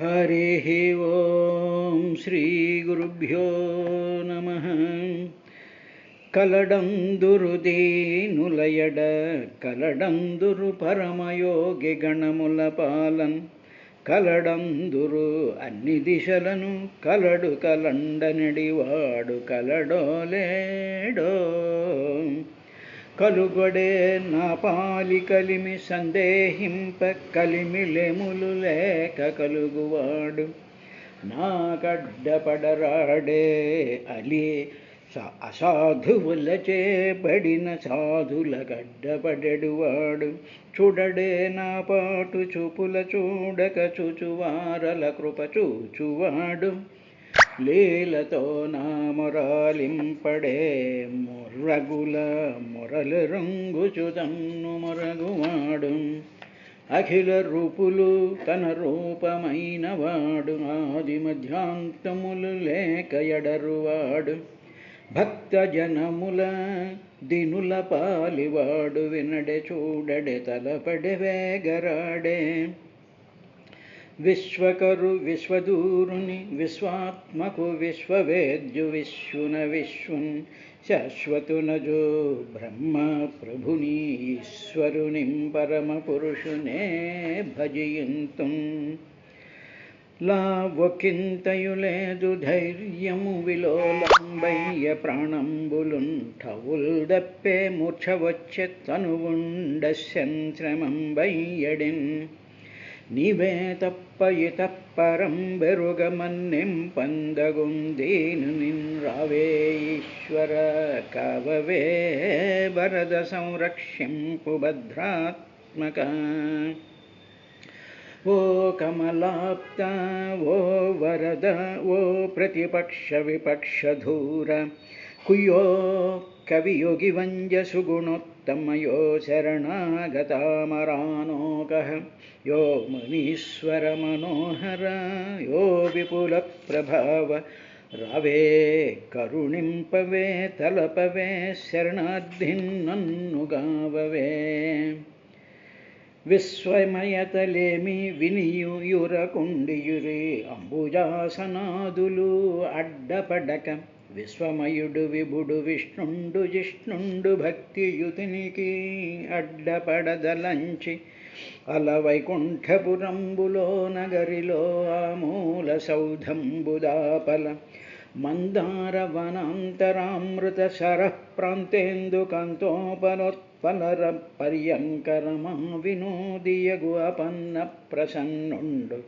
हरिः ओं श्रीगुरुभ्यो नमः। కలడందురు దీనులయడ కలడందురు పరమయోగి గణముల పాలన్ కలడందురు అన్ని దిశలను కలడు కలండనడివాడు కలడో లేడో. కలుగొడే నా పాలి కలిమి సందేహింప కలిమిలెములు లేక కలుగువాడు నా గడ్డపడరాడే అలి అసాధువుల చేపడిన సాధుల గడ్డపడెడువాడు చూడడే నా పాటు చూపుల చూడక చూచువారల కృప చూచువాడు లీలతో నా మొరాలింపడే మొర్రగుల మొరలు రంగుచుదన్ను మొరగువాడు అఖిల రూపులు తన రూపమైన వాడు ఆది మధ్యాంతములు లేక ఎడరువాడు భక్త జనముల దినుల పాలివాడు వినడే చూడడే తలపడే వేగరాడే విశ్వకరు విశ్వదూరుని విశ్వాత్మకు విశ్వవేద్యు విశ్వన విశ్వన్ శాశ్వతునజో బ్రహ్మ ప్రభుని ఈశ్వరుని పరమ పురుషునే భజయంతుం లావొకింతయు లేదు ధైర్యము విలోలంబయ్య ప్రాణంబులున్ ఠవుల్ దప్పే మూర్ఛ వచ్చె తనువుండ సంశ్రమంబయ్యడిన్ నీవే తప్ప ఇతప్పరం బెరుగమన్నెం పందగుందీను నిన్ రావే ఈశ్వర కవవే వరద సంరక్ష్యంపు భద్రాత్మక. ఓ కమలాప్త ఓ వరద ఓ ప్రతిపక్ష విపక్షధూర కుయో కవియోగి వంజ సుగుణోత్తమయో శరణాగతామరానోకః యో మునీశ్వర మనోహర యో విపుల ప్రభావ రావే కరుణింపవే తలపవే శరణార్థిన్నన్నుగావవే. విస్మయతలేమి వినియురకుండియురే అంబుజాసనాదులు అడ్డపడక విశ్వమయుడు విభుడు విష్ణుండు జిష్ణుండు భక్తియుతినికి అడ్డపడదలంచి అలవైకుంఠపురంబులో నగరిలో ఆమూల సౌధంబుదాపల మందార వనాంతరామృత శరః ప్రాంతేందు కాంతోపనోత్పలర పర్యంకరమా వినోదియగు అపన్న ప్రసన్నుండు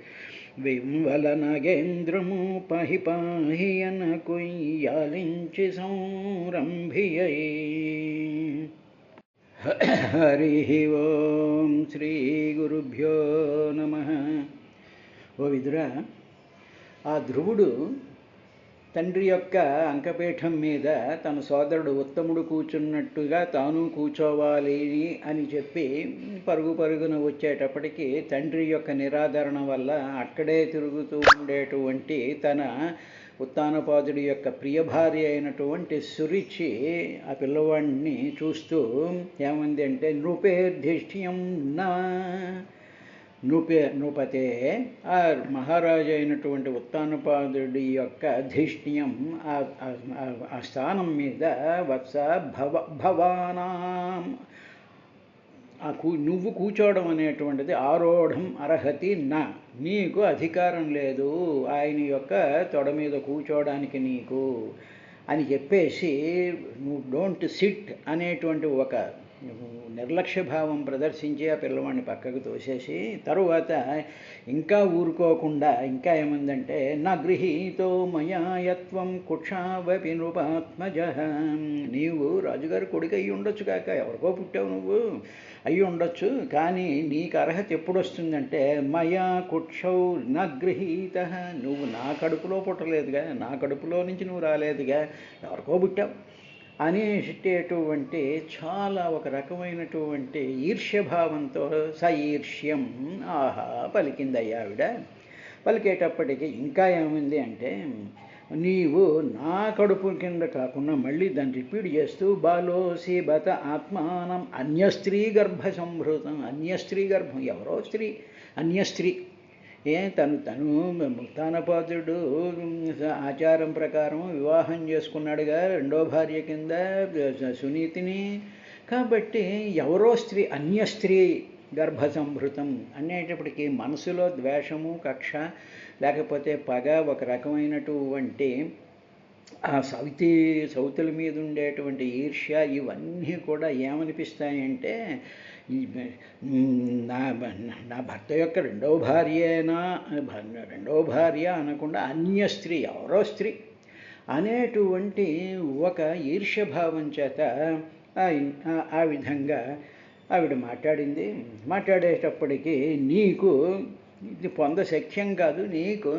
వింవల నగేంద్రము పాహి పాహి అనకుయ్యాలించి సంరంభియై. హరి ఓం శ్రీ గురుభ్యో నమః. ఓ విదురా, ఆ ధ్రువుడు తండ్రి యొక్క అంకపీఠం మీద తన సోదరుడు ఉత్తముడు కూర్చున్నట్టుగా తాను కూర్చోవాలి అని చెప్పి పరుగు పరుగున వచ్చేటప్పటికి తండ్రి యొక్క నిరాదరణ వల్ల అక్కడే తిరుగుతూ ఉండేటువంటి తన ఉత్తానపాదుడి యొక్క ప్రియ భార్య అయినటువంటి సురుచి ఆ పిల్లవాడిని చూస్తూ ఏమంది అంటే, నృపేర్ధిష్ఠ్యం నా నృపతే, ఆ మహారాజు అయినటువంటి ఉత్తానపాదుడి యొక్క ధిష్ణ్యం ఆ స్థానం మీద వత్స భవానాం నువ్వు కూర్చోవడం అనేటువంటిది ఆరోఢం అర్హతి నా, నీకు అధికారం లేదు ఆయన యొక్క తొడ మీద కూర్చోవడానికి నీకు అని చెప్పేసి, నువ్వు డోంట్ సిట్ అనేటువంటి ఒక నిర్లక్ష్య భావం ప్రదర్శించి ఆ పిల్లవాడిని పక్కకు తోసేసి తరువాత ఇంకా ఊరుకోకుండా ఇంకా ఏమందంటే, నా గృహీతో మయాయత్వం కుక్షావపి నృపాత్మజ, నీవు రాజుగారి కొడుకు అయ్యి ఉండొచ్చు కాక, ఎవరికో పుట్టావు నువ్వు అయ్యి ఉండొచ్చు, కానీ నీకు అర్హత ఎప్పుడు వస్తుందంటే, మయా కుక్షౌ నా గృహీత, నువ్వు నా కడుపులో పుట్టలేదుగా, నా కడుపులో నుంచి నువ్వు రాలేదుగా, ఎవరికో పుట్టావు అనేటటువంటి చాలా ఒక రకమైనటువంటి ఈర్ష్యభావంతో సఈర్ష్యం ఆహా పలికిందయ్యా ఆవిడ. పలికేటప్పటికి ఇంకా ఏముంది అంటే, నీవు నా కడుపు కింద కాకుండా మళ్ళీ దాన్ని రిపీట్ చేస్తూ బాలోసి బత ఆత్మానం అన్యస్త్రీ గర్భ సంభృతం, అన్యస్త్రీ గర్భం, ఎవరో స్త్రీ, అన్యస్త్రీ, తను ముక్తానపాదుడు ఆచారం ప్రకారం వివాహం చేసుకున్నాడుగా రెండో భార్య కింద సునీతిని. కాబట్టి ఎవరో స్త్రీ, అన్య స్త్రీ గర్భసంభృతం అనేటప్పటికీ మనసులో ద్వేషము, కక్ష, లేకపోతే పగ, ఒక రకమైనటువంటి ఆ సౌతుల మీద ఉండేటువంటి ఈర్ష్య, ఇవన్నీ కూడా ఏమనిపిస్తాయంటే నా భర్త యొక్క రెండవ భార్య అనకుండా అన్య స్త్రీ, ఎవరో స్త్రీ అనేటువంటి ఒక ఈర్ష్యభావం చేత ఆ విధంగా ఆవిడ మాట్లాడేటప్పటికీ నీకు ఇది శక్యం కాదు, నీకు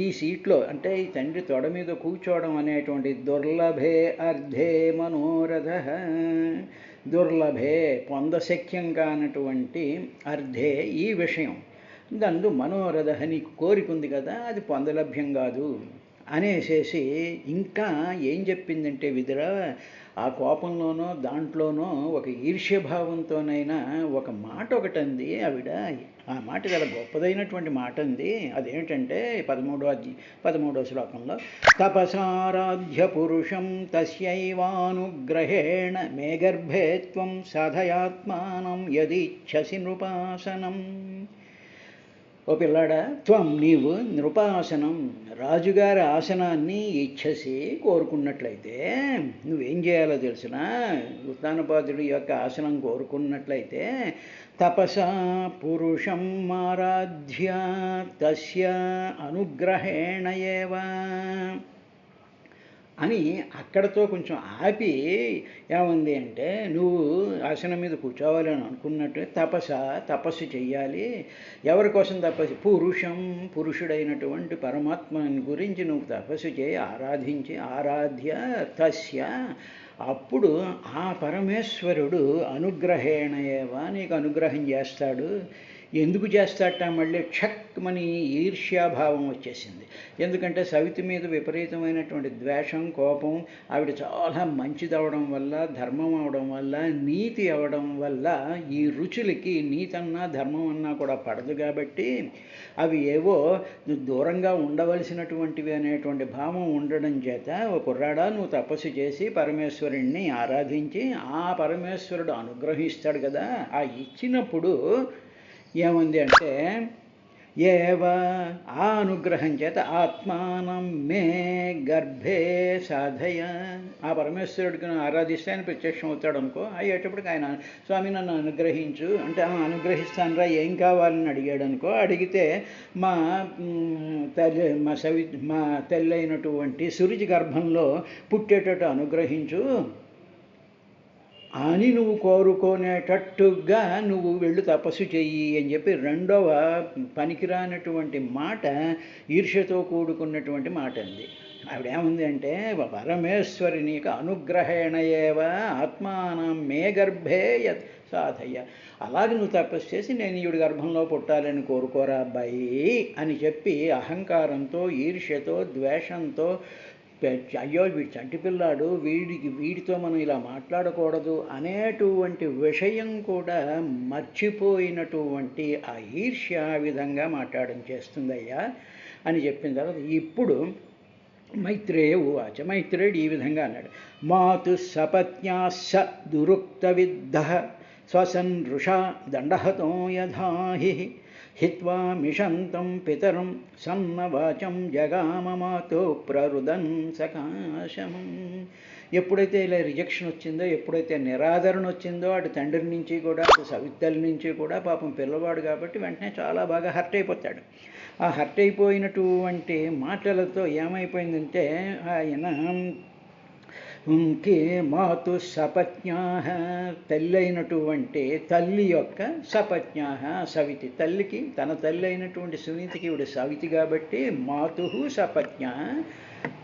ఈ సీట్లో అంటే ఈ తండ్రి తొడ మీద కూర్చోవడం అనేటువంటి దుర్లభే అర్ధే మనోరథ, దుర్లభే శక్యం కానటువంటి అర్ధే ఈ విషయం, దందు మనోరథ నీకు కోరికుంది కదా, అది పొందలభ్యం కాదు అనేసేసి ఇంకా ఏం చెప్పిందంటే విదుర ఆ కోపంలోనో దాంట్లోనో ఒక ఈర్ష్యభావంతోనైనా ఒక మాట ఒకటంది ఆవిడ. ఆ మాట చాలా గొప్పదైనటువంటి మాట అంది. అదేంటంటే 13వ శ్లోకంలో తపసారాధ్య పురుషం తస్యైవానుగ్రహేణ మే గర్భే త్వం సాధయాత్మానం యదిచ్ఛసి నృపాసనం. ఓ పిల్లాడా, త్వం నీవు నృపాసనం రాజుగారి ఆసనాన్ని ఇచ్ఛసి కోరుకున్నట్లయితే నువ్వేం చేయాలో తెలిసిన, ఉత్తానపాదుడి యొక్క ఆసనం కోరుకున్నట్లయితే తపసా పురుషం ఆరాధ్య తస్య అనుగ్రహేణ ఏవ అని అక్కడతో కొంచెం ఆపి ఏముంది అంటే, నువ్వు ఆసనం మీద కూర్చోవాలి అని అనుకున్నట్టు తపస్సు చెయ్యాలి. ఎవరి కోసం తపస్సు? పురుషుడైనటువంటి పరమాత్మని గురించి నువ్వు తపస్సు చేయి, ఆరాధ్య తస్య, అప్పుడు ఆ పరమేశ్వరుడు అనుగ్రహేణ ఏవ నీకు అనుగ్రహం చేస్తాడు. ఎందుకు చేస్తాట? మళ్ళీ క్షక్మని ఈర్ష్యాభావం వచ్చేసింది. ఎందుకంటే సవితి మీద విపరీతమైనటువంటి ద్వేషం, కోపం, ఆవిడ చాలా మంచిదవడం వల్ల, ధర్మం అవడం వల్ల, నీతి అవడం వల్ల ఈ రుచులకి నీతన్నా ధర్మం అన్నా కూడా పడదు. కాబట్టి అవి ఏవో దూరంగా ఉండవలసినటువంటివి అనేటువంటి భావం ఉండడం చేత, ఓ కుర్రాడా నువ్వు తపస్సు చేసి పరమేశ్వరుణ్ణి ఆరాధించి ఆ పరమేశ్వరుడు అనుగ్రహిస్తాడు కదా. ఆ ఇచ్చినప్పుడు ఏముంది అంటే ఏవ ఆ అనుగ్రహం చేత ఆత్మానం మే గర్భే సాధయ, ఆ పరమేశ్వరుడికి ఆరాధిస్తే ఆయన ప్రత్యక్షం అవుతాడు అనుకో. అయ్యేటప్పటికి ఆయన స్వామి నన్ను అనుగ్రహించు అంటే అనుగ్రహిస్తానరా ఏం కావాలని అడిగాడు అనుకో. అడిగితే మా తల్లి అయినటువంటి సురుచి గర్భంలో పుట్టేటట్టు అనుగ్రహించు అని నువ్వు కోరుకునేటట్టుగా నువ్వు వెళ్ళు తపస్సు చెయ్యి అని చెప్పి రెండవ పనికిరానటువంటి మాట, ఈర్ష్యతో కూడుకున్నటువంటి మాట అంది. ఆవిడేముంది అంటే పరమేశ్వరుని యొక్క అనుగ్రహేణ ఏవ ఆత్మానం మే గర్భే యత్ సాధయ్య, అలాగే నువ్వు తపస్సు చేసి నేను ఈవిడ గర్భంలో పుట్టాలని కోరుకోరా అబ్బాయి అని చెప్పి అహంకారంతో, ఈర్ష్యతో, ద్వేషంతో, అయ్యో వీడి చంటి పిల్లాడు, వీడితో మనం ఇలా మాట్లాడకూడదు అనేటువంటి విషయం కూడా మర్చిపోయినటువంటి ఆ ఈర్ష్య ఆ విధంగా మాట్లాడడం చేస్తుందయ్యా అని చెప్పిన తర్వాత ఇప్పుడు మైత్రేయ ఉవాచ, మైత్రేయుడు ఈ విధంగా అన్నాడు. మాతు సపత్న్యా స దురుక్త విద్ధ స్వసన్రుషా దండహతో యథాహి హిత్వా మిషంతం పితరం సన్నవాచం జగామమాతో ప్రరుదన్ సకాశమం. ఎప్పుడైతే ఇలా రిజెక్షన్ వచ్చిందో, ఎప్పుడైతే నిరాదరణ వచ్చిందో అటు తండ్రి నుంచి కూడా అటు సవితల నుంచి కూడా, పాపం పిల్లవాడు కాబట్టి వెంటనే చాలా బాగా హర్ట్ అయిపోతాడు. ఆ హర్ట్ అయిపోయినటువంటి మాటలతో ఏమైపోయిందంటే ఆయన మాతు సపత్న్యా, తల్లి అయినటువంటి తల్లి యొక్క సపత్న్యా సవితి, తల్లికి తన తల్లి అయినటువంటి సునీతికి ఇవిడ సవితి కాబట్టి మాతు సపత్న్యా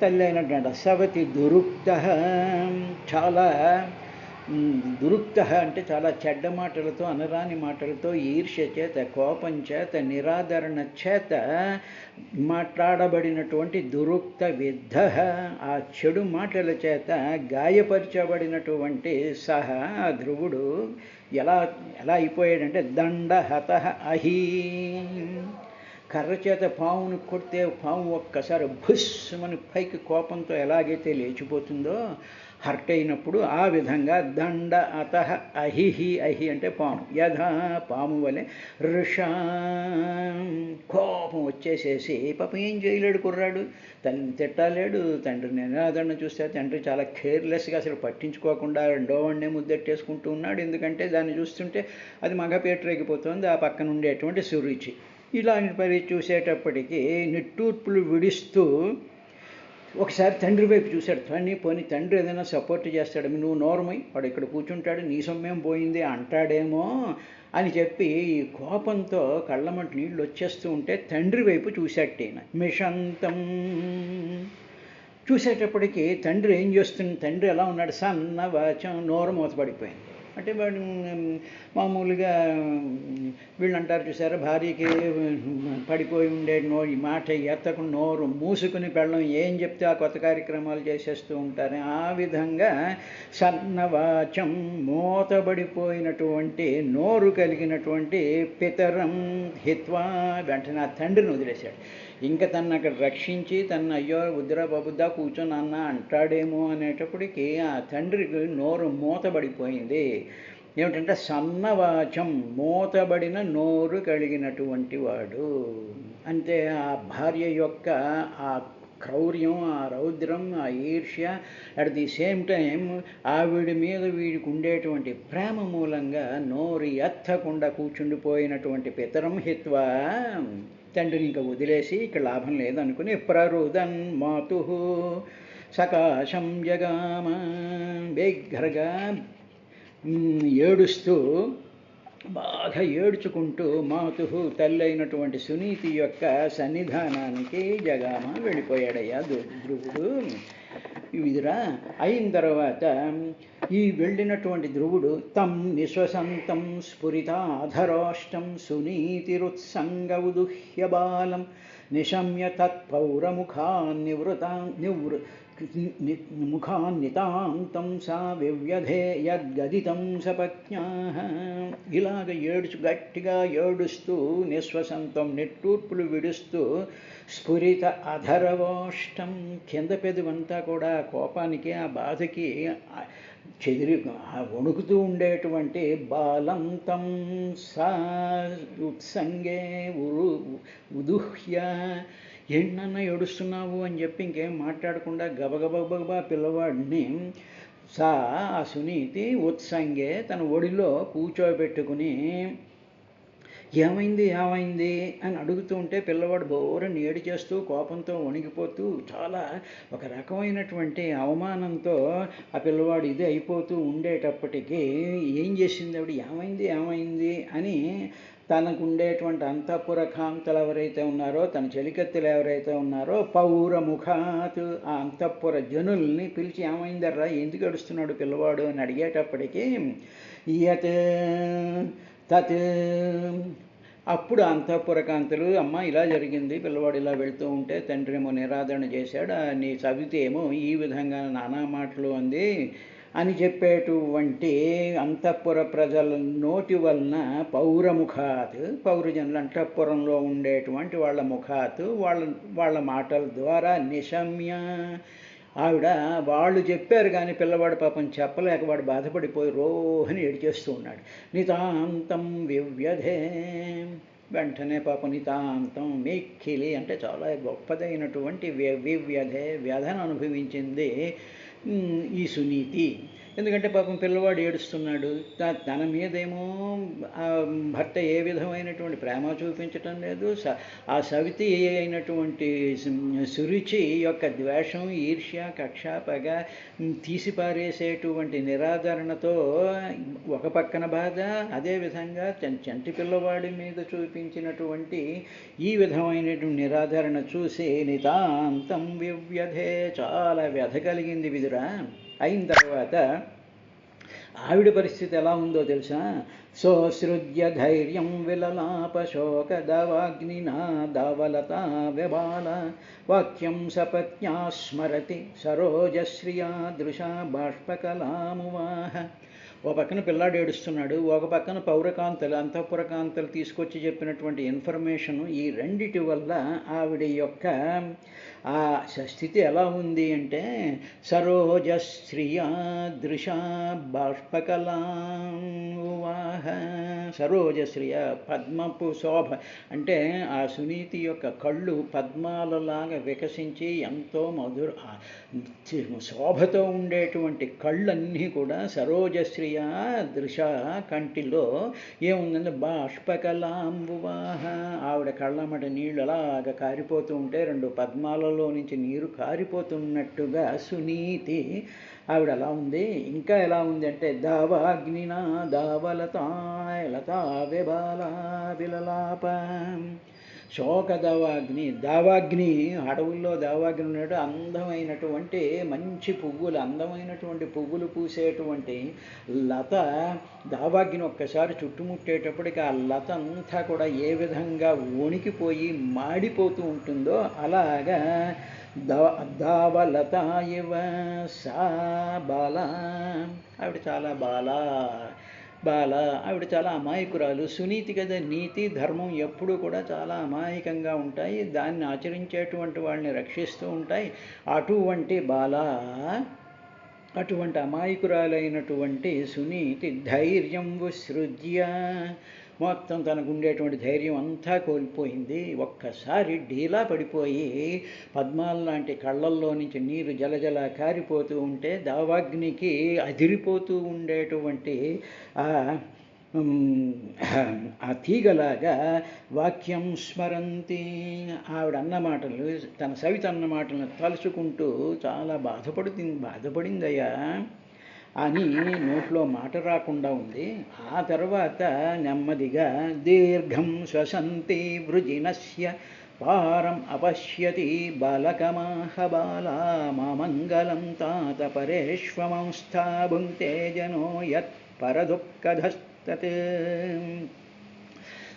తల్లి అయినటువంటి సవతి దురుక్త, చాలా దురుక్త అంటే చాలా చెడ్డ మాటలతో, అనరాని మాటలతో, ఈర్ష్య చేత, కోపం చేత, నిరాదరణ చేత మాట్లాడబడినటువంటి దురుక్త విద్ధ, ఆ చెడు మాటల చేత గాయపరచబడినటువంటి ధ్రువుడు ఎలా ఎలా అయిపోయాడంటే దండహత అహీ, కర్ర చేత పావును కొడితే పాము ఒక్కసారి భుస్మని పైకి కోపంతో ఎలాగైతే లేచిపోతుందో హర్ట్ అయినప్పుడు, ఆ విధంగా దండ అత అహిహి, అహి అంటే పాము, యథా పాము వలె ఋషా కోపం వచ్చేసేసి పాపం ఏం చేయలేడు కుర్రాడు, తల్లిని తిట్టలేడు, తండ్రిని నిరాదరణ చూస్తే తండ్రి చాలా కేర్లెస్గా అసలు పట్టించుకోకుండా రెండో వాడినే ముద్దెట్టేసుకుంటూ ఉన్నాడు. ఎందుకంటే దాన్ని చూస్తుంటే అది మగ పేటరేగిపోతుంది, ఆ పక్కన ఉండేటువంటి సురుచి. ఇలాంటి పరి చూసేటప్పటికీ నిట్టూర్పులు విడిస్తూ ఒకసారి తండ్రి వైపు చూశాడు. పోనీ తండ్రి ఏదైనా సపోర్ట్ చేస్తాడు, నువ్వు నోర్మై, వాడు ఇక్కడ కూర్చుంటాడు, నీ సొమ్మేం పోయింది అంటాడేమో అని చెప్పి ఈ కోపంతో కళ్ళమంట నీళ్ళు వచ్చేస్తూ ఉంటే తండ్రి వైపు చూశాటేన మిషంతం. చూసేటప్పటికి తండ్రి ఏం చేస్తుంది, తండ్రి ఎలా ఉన్నాడు, సన్నవాచం, నోరు మూతపడిపోయింది. అంటే వాడు మామూలుగా వీళ్ళు అంటారు చూసారా, భార్యకి పడిపోయి ఉండే ఈ మాట ఎత్తకుండా నోరు మూసుకుని పెళ్ళం ఏం చెప్తే ఆ కొత్త కార్యక్రమాలు చేసేస్తూ ఉంటారు. ఆ విధంగా సన్నవాచం, మూతబడిపోయినటువంటి నోరు కలిగినటువంటి పితరం హిత్వా, వెంటనే ఆ తండ్రిని వదిలేశాడు. ఇంకా తను అక్కడ రక్షించి తను అయ్యో వద్దురా బాబుద్దా కూర్చొని అన్న అంటాడేమో అనేటప్పటికీ ఆ తండ్రికి నోరు మూతబడిపోయింది. ఏమిటంటే సన్నవాచం, మూతబడిన నోరు కలిగినటువంటి వాడు. అంటే ఆ భార్య యొక్క ఆ క్రౌర్యం, ఆ రౌద్రం, ఆ ఈర్ష్య, అట్ ది సేమ్ టైం ఆవిడ మీద వీడికి ఉండేటువంటి ప్రేమ మూలంగా నోరు ఎత్తకుండా కూర్చుండిపోయినటువంటి పితరం హిత్వా, తండ్రిని ఇంకా వదిలేసి ఇక్కడ లాభం లేదనుకుని ప్రరుదన్ మాతు సకాశం జగామ, బిగ్గరగా ఏడుస్తూ బాగా ఏడ్చుకుంటూ మాతు తల్లి అయినటువంటి సునీతి యొక్క సన్నిధానానికి జగామ వెళ్ళిపోయాడయ్యా ధ్రువుడు. విదురా అయిన తర్వాత ఈ వెళ్ళినటువంటి ధ్రువుడు తం నిశ్వసంతం స్ఫురితాధరోష్టం సునీతిరుత్సంగ ఉదుహ్య బాలం నిశమ్య ముఖాన్నితాంతం సా వివ్యధే యద్గదితం సపత్న్యా. ఇలాగ గట్టిగా ఏడుస్తూ నిశ్వసంతం, నిట్టూర్పులు విడుస్తూ, స్ఫురిత అధరవోష్టం, కింద పెదవంతా కూడా కోపానికి ఆ బాధకి చెదిరి వణుకుతూ ఉండేటువంటి బాలంతం సా ఉత్సంగే ఉదుహ్య, ఏంటన్నా ఏడుస్తున్నావు అని చెప్పి ఇంకేం మాట్లాడకుండా గబగబా పిల్లవాడిని సా ఆ సునీతి ఉత్సంగే తన ఒడిలో కూర్చోబెట్టుకుని ఏమైంది అని అడుగుతూ ఉంటే పిల్లవాడు బోరని ఏడు చేస్తూ కోపంతో వణిగిపోతూ చాలా ఒక రకమైనటువంటి అవమానంతో ఆ పిల్లవాడు ఇది అయిపోతూ ఉండేటప్పటికీ ఏం చేసింది ఆవిడ, ఏమైంది అని తనకు ఉండేటువంటి అంతఃపుర కాంతలు ఎవరైతే ఉన్నారో, తన చెలికత్తెలు ఎవరైతే ఉన్నారో పౌరముఖాత్, ఆ అంతఃపుర జనుల్ని పిలిచి ఏమైందర్రా, ఎందుకు ఏడుస్తున్నాడు పిల్లవాడు అని అడిగేటప్పటికీ యత్ తత్, అప్పుడు అంతఃపురకాంతులు అమ్మ ఇలా జరిగింది, పిల్లవాడు ఇలా వెళ్తూ ఉంటే తండ్రి ఏమో నిరాదరణ చేశాడు, నీ సవితి ఏమో ఈ విధంగా నానా మాటలు అంది అని చెప్పేటువంటి అంతఃపుర ప్రజల నోటి వలన పౌరముఖాత్, పౌరజనులు అంతఃపురంలో ఉండేటువంటి వాళ్ళ ముఖాత్, వాళ్ళ మాటల ద్వారా నిశమ్య, ఆవిడ వాళ్ళు చెప్పారు కానీ పిల్లవాడు పాపం చెప్పలేక వాడు బాధపడిపోయి రోహని ఏడిచేస్తూ ఉన్నాడు. నితాంతం వివ్యధే, వెంటనే పాపం నితాంతం మిక్కిలి అంటే చాలా గొప్పదైనటువంటి వివ్యధే, వ్యధను అనుభవించింది ఈ సునీతి. ఎందుకంటే పాపం పిల్లవాడు ఏడుస్తున్నాడు, తన మీదేమో ఆ భర్త ఏ విధమైనటువంటి ప్రేమ చూపించటం లేదు, ఆ సవితి అయినటువంటి సురుచి యొక్క ద్వేషం, ఈర్ష్య, కక్ష, పగ తీసిపారేసేటువంటి నిరాదరణతో ఒక పక్కన బాధ, అదేవిధంగా చంటి పిల్లవాడి మీద చూపించినటువంటి ఈ విధమైనటువంటి నిరాదరణ చూసి నితాంతం వివ్యధే, చాలా వ్యధ కలిగింది విదురా. అయిన తర్వాత ఆవిడ పరిస్థితి ఎలా ఉందో తెలుసా, సోసృజ్య ధైర్యం విలలాపశోక దవాగ్నినా దావలతా వ్యబాల వాక్యం సపత్న్యా స్మరతి సరోజశ్రియా దృశా బాష్పకలామువాహ ఓ పక్కన పిల్లాడు ఏడుస్తున్నాడు, ఒక పక్కన పౌరకాంతలు అంతఃపురకాంతలు తీసుకొచ్చి చెప్పినటువంటి ఇన్ఫర్మేషను, ఈ రెండిటి వల్ల ఆవిడ యొక్క ఆ స్థితి ఎలా ఉంది అంటే సరోజశ్రియా దృశా బాష్పకలావాహ. సరోజశ్రియ పద్మపు శోభ అంటే ఆ సునీతి యొక్క కళ్ళు పద్మాలలాగా వికసించి ఎంతో శోభతో ఉండేటువంటి కళ్ళన్నీ కూడా సరోజశ్రియ దృశ కంటిలో ఏముందంటే బాష్పకలాంబువాహ. ఆవిడ కళ్ళమ్మట నీళ్ళు అలాగా కారిపోతూ ఉంటే రెండు పద్మాలలో నుంచి నీరు కారిపోతున్నట్టుగా సునీతి ఆవిడ ఎలా ఉంది. ఇంకా ఎలా ఉంది అంటే దావాగ్నినా దావలతా లతా విబాలా విలలాప. శోక దావాగ్ని అడవుల్లో దావాగ్ని ఉన్నాడు. అందమైనటువంటి మంచి పువ్వులు, అందమైనటువంటి పువ్వులు పూసేటువంటి లత దావాగ్ని ఒక్కసారి చుట్టుముట్టేటప్పటికి ఆ లత అంతా కూడా ఏ విధంగా వణికిపోయి మాడిపోతూ ఉంటుందో అలాగా దావలత ఇవ సా బాల. ఆవిడ చాలా బాల ఆవిడ చాలా అమాయకురాలు. సునీతి కదా, నీతి ధర్మం ఎప్పుడూ కూడా చాలా అమాయకంగా ఉంటాయి, దాన్ని ఆచరించేటువంటి వాళ్ళని రక్షిస్తూ ఉంటాయి. అటువంటి అమాయకురాలైనటువంటి సునీతి ధైర్యం విసృజ్య మొత్తం తనకు ఉండేటువంటి ధైర్యం అంతా కోల్పోయింది. ఒక్కసారి డీలా పడిపోయి పద్మాల లాంటి కళ్ళల్లో నుంచి నీరు జలజల కారిపోతూ ఉంటే దావాగ్నికి అదిరిపోతూ ఉండేటువంటి ఆ తీగలాగా వాక్యం స్మరంతి. ఆవిడ అన్న మాటలు, తన సవిత అన్న మాటలను తలుచుకుంటూ చాలా బాధపడిందయ్యా అని నోట్లో మాట రాకుండా ఉంది. ఆ తర్వాత నెమ్మదిగా దీర్ఘం శ్వసంతి వృజినస్య పారం అపశ్యతి బాలకమాహ బాలా మామంగళం తాత పరేష్వమంస్థా భుంక్తే జనో యత్ పరదుఃఖధస్తత్.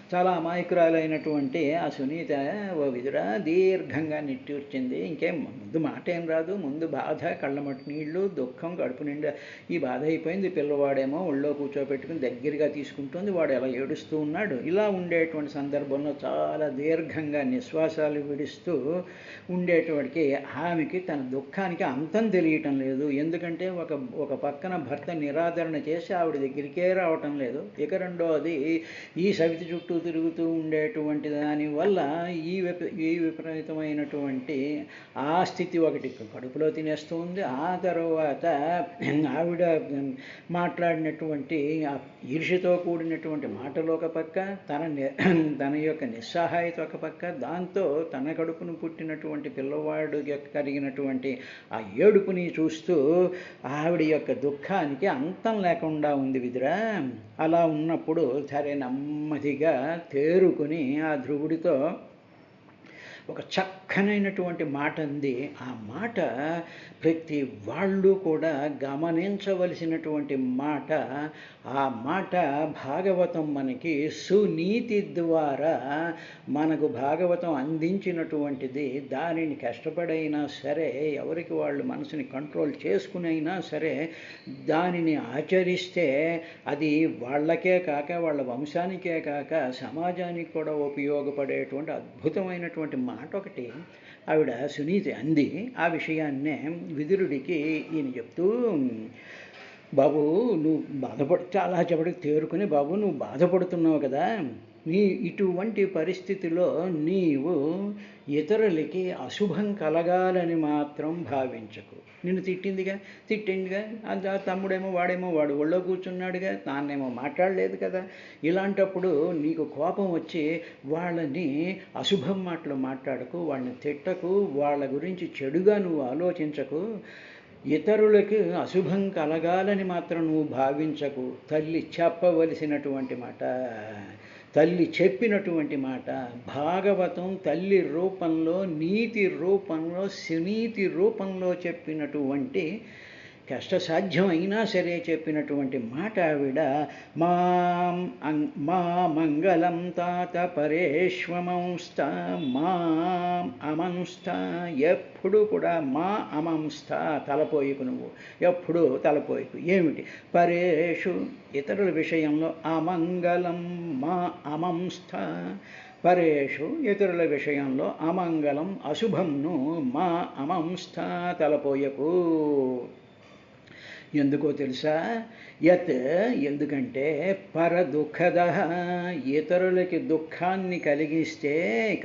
చాలా అమాయకురాలైనటువంటి ఆ సునీత ఓ విదుర దీర్ఘంగా నిట్టూర్చింది. ఇంకేం ముందు మాట ఏం రాదు, ముందు బాధ, కళ్ళమటి నీళ్లు, దుఃఖం, కడుపు నిండా ఈ బాధ అయిపోయింది. పిల్లవాడేమో ఒళ్ళో కూర్చోబెట్టుకుని దగ్గరగా తీసుకుంటుంది, వాడు ఎలా ఏడుస్తూ ఉన్నాడు. ఇలా ఉండేటువంటి సందర్భంలో చాలా దీర్ఘంగా నిశ్వాసాలు విడుస్తూ ఉండేటువంటికి ఆమెకి తన దుఃఖానికి అంతం తెలియటం లేదు. ఎందుకంటే ఒక పక్కన భర్త నిరాదరణ చేసి ఆవిడ దగ్గరికే రావటం లేదు, ఇక రెండోది ఈ సవితి చుట్టూ తిరుగుతూ ఉండేటువంటి దానివల్ల ఈ విపరీతమైనటువంటి ఆ స్థితి ఒకటి కడుపులో తినేస్తూ ఉంది. ఆ తర్వాత ఆవిడ మాట్లాడినటువంటి ఈర్ష్యతో కూడినటువంటి మాటలు ఒక పక్క, తన యొక్క నిస్సహాయత ఒక పక్క, దాంతో తన కడుపును పుట్టినటువంటి పిల్లవాడు కలిగినటువంటి ఆ ఏడుపుని చూస్తూ ఆవిడ యొక్క దుఃఖానికి అంతం లేకుండా ఉంది విదురా. అలా ఉన్నప్పుడు సరే నెమ్మదిగా తేరుకుని ఆ ధ్రువుడితో ఒక చక్కనైనటువంటి మాట అంది. ఆ మాట ప్రతి వాళ్ళు కూడా గమనించవలసినటువంటి మాట. ఆ మాట భాగవతం మనకి సునీతి ద్వారా మనకు భాగవతం అందించినటువంటిది. దానిని కష్టపడైనా సరే, ఎవరికి వాళ్ళు మనసుని కంట్రోల్ చేసుకునైనా సరే దానిని ఆచరిస్తే అది వాళ్ళకే కాక, వాళ్ళ వంశానికే కాక, సమాజానికి కూడా ఉపయోగపడేటువంటి అద్భుతమైనటువంటి మాట ఒకటి ఆవిడ సునీతి అంది. ఆ విషయాన్నే విదురుడికి ఈయన చెప్తూ, బాబు నువ్వు చాలా చెప్పడికి తేరుకుని, బాబు నువ్వు బాధపడుతున్నావు కదా, ఇటువంటి పరిస్థితిలో నీవు ఇతరులకి అశుభం కలగాలని మాత్రం భావించకు. నిన్ను తిట్టిందిగా తమ్ముడేమో వాడు ఒళ్ళో కూర్చున్నాడుగా, నాన్నేమో మాట్లాడలేదు కదా. ఇలాంటప్పుడు నీకు కోపం వచ్చి వాళ్ళని అశుభం మాటలు మాట్లాడకు, వాళ్ళని తిట్టకు, వాళ్ళ గురించి చెడుగా నువ్వు ఆలోచించకు. ఇతరులకి అశుభం కలగాలని మాత్రం నువ్వు భావించకు. తల్లి చెప్పవలసినటువంటి మాట, తల్లి చెప్పినటువంటి మాట. భాగవతం తల్లి రూపంలో, నీతి రూపంలో, సునీతి రూపంలో చెప్పినటువంటి కష్టసాధ్యం అయినా సరే చెప్పినటువంటి మాట ఆవిడ మా మంగళం తాత పరేష్వమంస్థ మాం అమంస్థ, ఎప్పుడు కూడా మా అమంస్థ తలపోయికు, నువ్వు ఎప్పుడు తలపోయికు. ఏమిటి? పరేషు ఇతరుల విషయంలో, అమంగళం మా అమంస్థ, పరేషు ఇతరుల విషయంలో, అమంగళం అశుభంను, మా అమంస్థ తలపోయకు. ఎందుకో తెలుసా? యత్ ఎందుకంటే పరదుఃఖద, ఇతరులకి దుఃఖాన్ని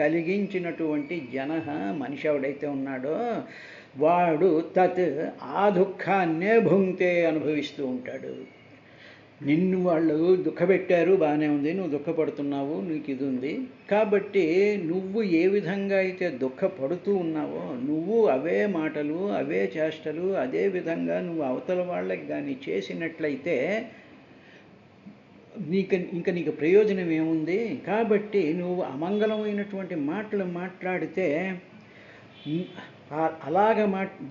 కలిగించినటువంటి జన, మనిషి ఎవడైతే ఉన్నాడో వాడు తత్ ఆ దుఃఖాన్నే భుంక్తే అనుభవిస్తూ ఉంటాడు. నిన్ను వాళ్ళు దుఃఖపెట్టారు, బాగానే ఉంది, నువ్వు దుఃఖపడుతున్నావు, నీకు ఇది ఉంది కాబట్టి నువ్వు ఏ విధంగా అయితే దుఃఖపడుతూ ఉన్నావో, నువ్వు అవే మాటలు అవే చేష్టలు అదే విధంగా నువ్వు అవతల వాళ్ళకి కానీ చేసినట్లయితే నీకు ప్రయోజనం ఏముంది? కాబట్టి నువ్వు అమంగళమైనటువంటి మాటలు మాట్లాడితే అలాగ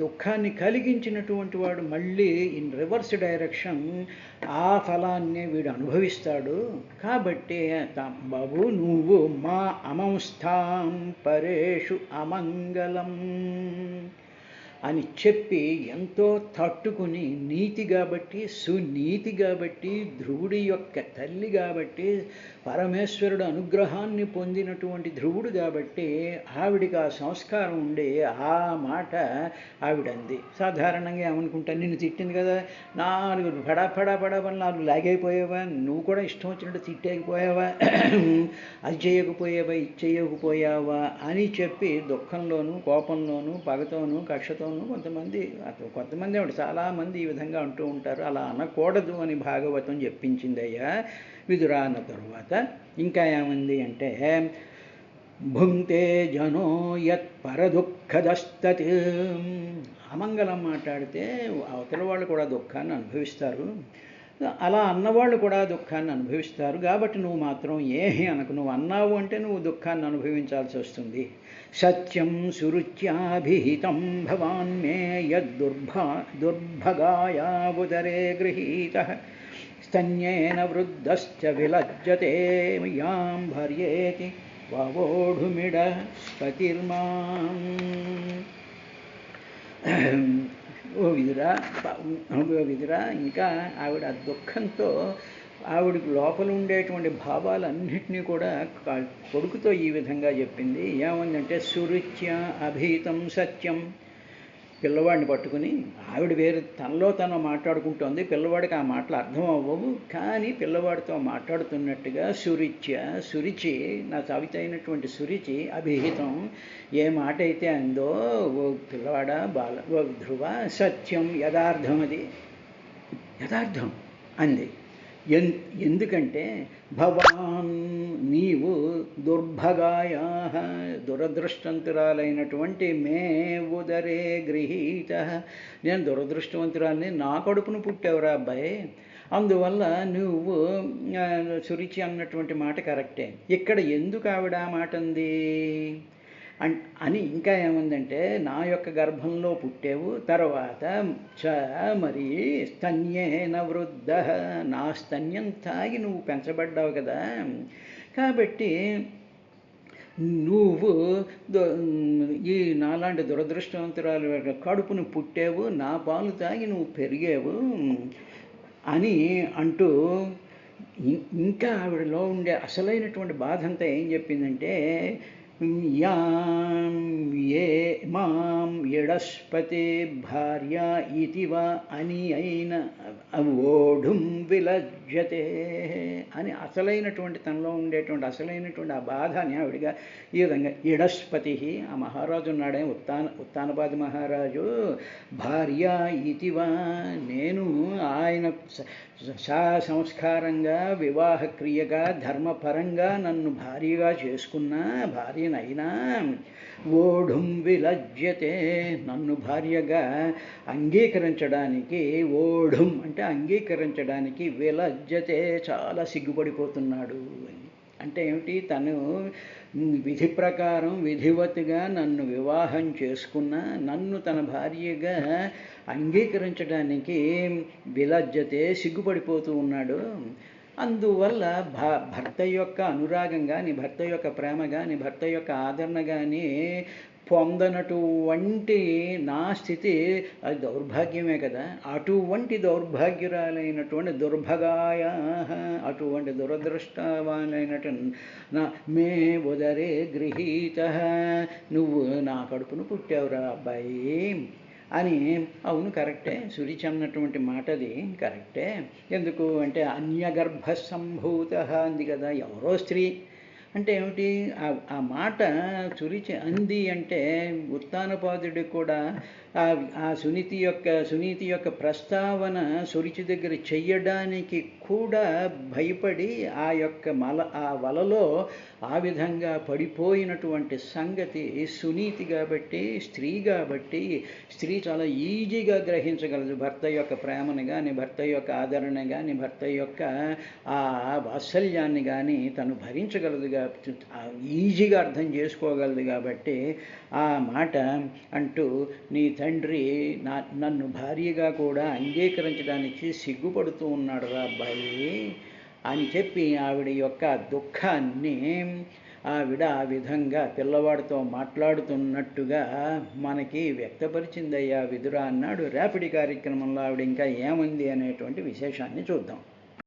దుఃఖాన్ని కలిగించినటువంటి వాడు మళ్ళీ ఇన్ రివర్స్ డైరెక్షన్ ఆ ఫలాన్ని వీడు అనుభవిస్తాడు. కాబట్టి బాబు నువ్వు మా అమంస్థాం పరేషు అమంగళం అని చెప్పి ఎంతో తట్టుకుని, నీతి కాబట్టి, సునీతి కాబట్టి, ధ్రువుడి యొక్క తల్లి కాబట్టి, పరమేశ్వరుడు అనుగ్రహాన్ని పొందినటువంటి ధ్రువుడు కాబట్టి ఆవిడికి ఆ సంస్కారం ఉండి ఆ మాట ఆవిడంది. సాధారణంగా ఏమనుకుంటా, నిన్ను తిట్టింది కదా, 4 పడా 4 లాగైపోయావా, నువ్వు కూడా ఇష్టం వచ్చినట్టు తిట్టేకపోయావా, అది చేయకపోయావా, ఇది చేయకపోయావా అని చెప్పి దుఃఖంలోనూ కోపంలోనూ పగతోనూ కక్షతోనూ కొంతమంది చాలామంది ఈ విధంగా అంటూ ఉంటారు. అలా అనకూడదు అని భాగవతం చెప్పించిందయ్యా విదురా అన్న తరువాత. ఇంకా ఏమంది అంటే, భుంక్తే జనో యత్ పరదుఃఖదస్తత్, అమంగళం మాట్లాడితే అవతల వాళ్ళు కూడా దుఃఖాన్ని అనుభవిస్తారు, అలా అన్నవాళ్ళు కూడా దుఃఖాన్ని అనుభవిస్తారు. కాబట్టి నువ్వు మాత్రం ఏమీ అనకు, నువ్వు అన్నావు అంటే నువ్వు దుఃఖాన్ని అనుభవించాల్సి వస్తుంది. సత్యం సురుచ్యాభిహితం భవాన్ మే యద్దుర్భగాయా ఉదరే గృహీతః స్తన్యేన వృద్ధశ్చ విలజ్జతే యాం భర్యేతి వావోఢుమిడ స్పతిర్మాం. ఓ విదురా, ఇంకా ఆవిడ దుఃఖంతో ఆవిడికి లోపల ఉండేటువంటి భావాలన్నింటినీ కూడా కొడుకుతో ఈ విధంగా చెప్పింది. ఏమందంటే, సురుచ్య అభీతం సత్యం, పిల్లవాడిని పట్టుకుని ఆవిడ వేరే తనలో తను మాట్లాడుకుంటోంది, పిల్లవాడికి ఆ మాటలు అర్థం అవ్వవు, కానీ పిల్లవాడితో మాట్లాడుతున్నట్టుగా సురిచి నా సవితైనటువంటి సురిచి అభిహితం ఏ మాట అయితే అందో, ఓ పిల్లవాడ ఓ ధ్రువ, సత్యం యథార్థం, అది యథార్థం అంది. ఎందుకంటే భవాన్ నీవు దుర్భగాయా దురదృష్టవంతురాలైనటువంటి మే ఉదరే గృహీత, నేను దురదృష్టవంతురాలని, నా కడుపును పుట్టావురా అబ్బాయి, అందువల్ల నువ్వు సురుచి అన్నటువంటి మాట కరెక్టే. ఇక్కడ ఎందుకు ఆవిడ ఆ మాట అంది అని ఇంకా ఏముందంటే, నా యొక్క గర్భంలో పుట్టేవు, తర్వాత మరి స్తన్యేన వృద్ధ, నా స్తన్యం తాగి నువ్వు పెంచబడ్డావు కదా, కాబట్టి నువ్వు ఈ నాలాంటి దురదృష్టవంతురాలు కడుపును పుట్టేవు, నా పాలు తాగి నువ్వు పెరిగేవు అని అంటూ ఇంకా ఆవిడలో ఉండే అసలైనటువంటి బాధ అంతా ఏం చెప్పిందంటే, యాం ఏ మాం ఎడస్పతి భార్య ఇతివా అని అయిన ఓఢుం విలజ్జతే అని అసలైనటువంటి తనలో ఉండేటువంటి అసలైనటువంటి ఆ బాధ అని ఆవిడిగా ఈ విధంగా, ఎడస్పతి ఆ మహారాజు ఉన్నాడే, ఉత్తానపాది మహారాజు, భార్య ఇతివా నేను ఆయన సంస్కారంగా వివాహక్రియగా ధర్మపరంగా నన్ను భార్యగా చేసుకున్నా, భార్యనైనా ఓఢుం విలజ్యతే నన్ను భార్యగా అంగీకరించడానికి, ఓఢుం అంటే అంగీకరించడానికి, విలజ్యతే చాలా సిగ్గుపడిపోతున్నాడు. అంటే ఏమిటి, తను విధి ప్రకారం విధివతిగా నన్ను వివాహం చేసుకున్న నన్ను తన భార్యగా అంగీకరించడానికి విలజ్జతే సిగ్గుపడిపోతూ ఉన్నాడు. అందువల్ల భర్త యొక్క అనురాగం కానీ, భర్త యొక్క ప్రేమ కానీ, భర్త యొక్క ఆదరణ కానీ పొందనటువంటి నా స్థితి అది దౌర్భాగ్యమే కదా. అటువంటి దౌర్భాగ్యురాలైనటువంటి దుర్భగాయ, అటువంటి దురదృష్టవాలైనటువంటి నా మే ఉదరే గృహీత, నువ్వు నా కడుపును పుట్టావురా అబ్బాయి అని. అవును, కరెక్టే, సురిచి అన్నటువంటి మాటది కరెక్టే. ఎందుకు అంటే అన్యగర్భ సంభూత అంది కదా, ఎవరో స్త్రీ అంటే ఏమిటి ఆ మాట సురిచి అంది అంటే ఉత్తానపాదుడికి కూడా ఆ సునీతి యొక్క ప్రస్తావన సురిచి దగ్గర చెయ్యడానికి కూడా భయపడి ఆ వలలో ఆ విధంగా పడిపోయినటువంటి సంగతి సునీతి కాబట్టి, స్త్రీ కాబట్టి, స్త్రీ చాలా ఈజీగా గ్రహించగలదు భర్త యొక్క ప్రేమను కానీ, భర్త యొక్క ఆదరణ కానీ, భర్త యొక్క ఆ వాత్సల్యాన్ని కానీ తను భరించగలదు, ఈజీగా అర్థం చేసుకోగలదు. కాబట్టి ఆ మాట అంటూ నీ తండ్రి నన్ను భార్యగా కూడా అంగీకరించడానికి సిగ్గుపడుతూ ఉన్నాడు రా అబ్బాయి అని చెప్పి ఆవిడ యొక్క దుఃఖాన్ని ఆవిడ ఆ విధంగా పిల్లవాడితో మాట్లాడుతున్నట్టుగా మనకి వ్యక్తపరిచిందయ్యా విదుర అన్నాడు. రేపటి కార్యక్రమంలో ఆవిడ ఇంకా ఏముంది అనేటువంటి విశేషాన్ని చూద్దాం.